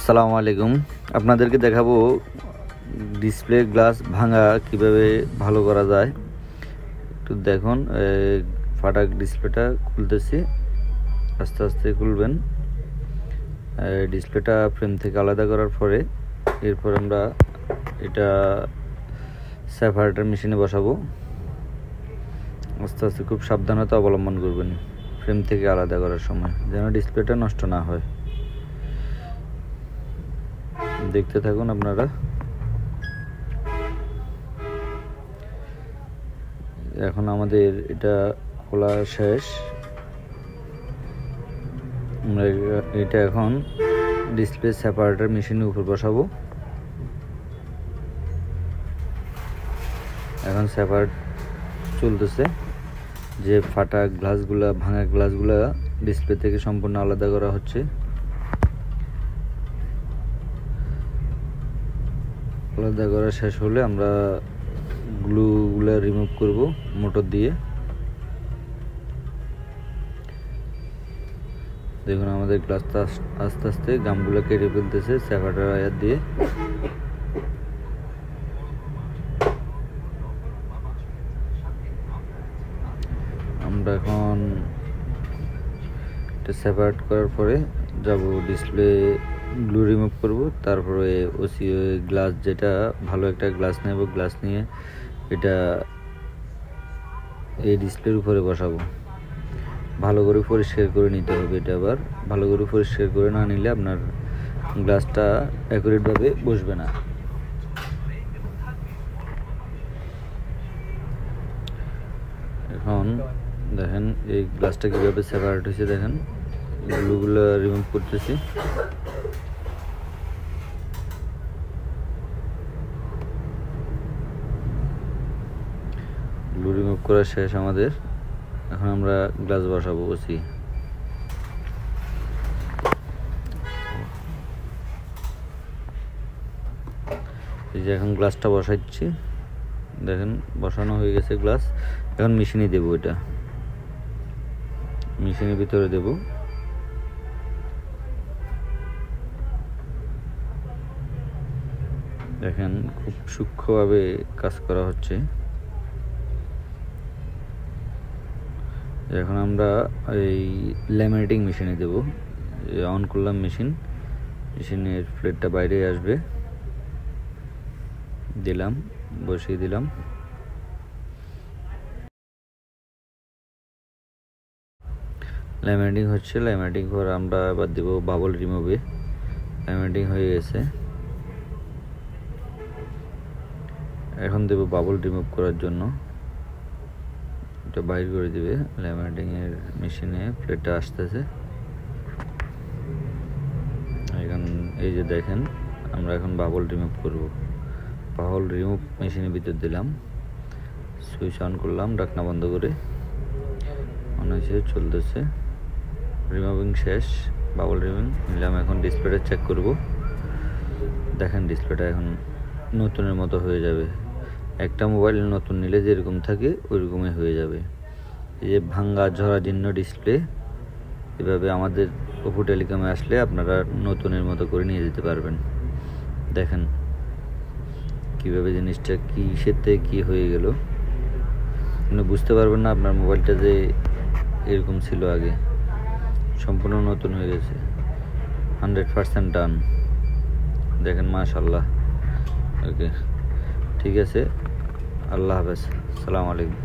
আসসালামু আলাইকুম। আপনাদেরকে দেখাবো ডিসপ্লে গ্লাস ভাঙা কিভাবে ভালো করা যায়। একটু দেখুন, ফাটা ডিসপ্লেটা খুলতেছি, আস্তে আস্তে খুলবেন। ডিসপ্লেটা ফ্রেম থেকে আলাদা করার পরে এরপর আমরা এটা সেপারেটর মেশিনে বসাবো। আস্তে আস্তে খুব সাবধানতা অবলম্বন করবেন ফ্রেম থেকে আলাদা করার সময়, যেন ডিসপ্লেটা নষ্ট না হয়। দেখতে থাকুন আপনারা। এখন আমাদের এটা খোলা শেষ। আমরা এটা এখন ডিসপ্লে সেপারেটর মেশিনের উপর বসাবো। এখন সেপারেট চলতেছে, যে ফাটা গ্লাসগুলা, ভাঙা গ্লাসগুলা ডিসপ্লে থেকে সম্পূর্ণ আলাদা করা হচ্ছে। আলাদা করা শেষ হলে আমরা গ্লুগুলা রিমুভ করব মোটর দিয়ে। দেখুন আমাদের গ্লাসটা আস্তে আস্তে গামগুলো কেটে ফেলতেছে সেপারেটর আয়ার দিয়ে। আমরা এখন এটা সেপারেট করার পরে যাব ডিসপ্লে গ্লু রিমুভ করব, তারপরে ওসি গ্লাস, যেটা ভালো একটা গ্লাস নেব, গ্লাস নিয়ে এটা এই ডিসপ্লের উপরে বসাবো। ভালো করে পরিষ্কার করে নিতে হবে। এটা আবার ভালো করে পরিষ্কার করে না নিলে আপনার গ্লাসটা অ্যাকুরেটভাবে বসবে না। এখন দেখেন এই গ্লাসটা কীভাবে সেপারেট হয়েছে, দেখেন গ্লুগুলো রিমুভ করতেছি। গ্লু রিমুভ করা শেষ আমাদের। এখন আমরা গ্লাস বসাবো ওসি। এই যে এখন গ্লাসটা বসাচ্ছি, দেখেন বসানো হয়ে গেছে গ্লাস। এখন মেশিনে দেবো, এটা মেশিনের ভিতরে দেব। দেখেন খুব সূক্ষ্মভাবে কাজ করা হচ্ছে। এখন আমরা এই ল্যামিনেটিং মেশিনে দেব। অন করলাম মেশিনের প্লেটটা বাইরে আসবে, দিলাম, বসিয়ে দিলাম। ল্যামিনেটিং হচ্ছে। ল্যামিনেটিং পর আমরা এবার দেব বাবল রিমুভে। ল্যামিনেটিং হয়ে গেছে, এখন দেব বাবল রিমুভ করার জন্য। এটা বাইর করে দিবে ল্যামিনেটিং এর মেশিনে। প্লেটটা আসতেছে এখন। এই যে দেখেন আমরা এখন বাবল রিমুভ করব। বাবল রিমুভ মেশিনের ভিতর দিলাম, সুইচ অন করলাম, ঢাকনা বন্ধ করে। মনে হচ্ছে চলতেছে, রিমুভিং শেষ। বাবল রিমুভিং নিলাম। এখন ডিসপ্লেটা চেক করব। দেখেন ডিসপ্লেটা এখন নতুনের মতো হয়ে যাবে। একটা মোবাইল নতুন নিলে যেরকম থাকে ওইরকমই হয়ে যাবে। এই যে ভাঙ্গা ঝরা জীর্ণ ডিসপ্লে, এভাবে আমাদের ওপো টেলিকমে আসলে আপনারা নতুনের মতো করে নিয়ে যেতে পারবেন। দেখেন কিভাবে জিনিসটা কিসের থেকে কী হয়ে গেল, আপনি বুঝতে পারবেন না আপনার মোবাইলটা যে এরকম ছিল আগে। সম্পূর্ণ নতুন হয়ে গেছে, 100% ডান। দেখেন মাশাআল্লাহ। ওকে, ঠিক আছে, আল্লাহ হাফেজ, আসসালামু আলাইকুম।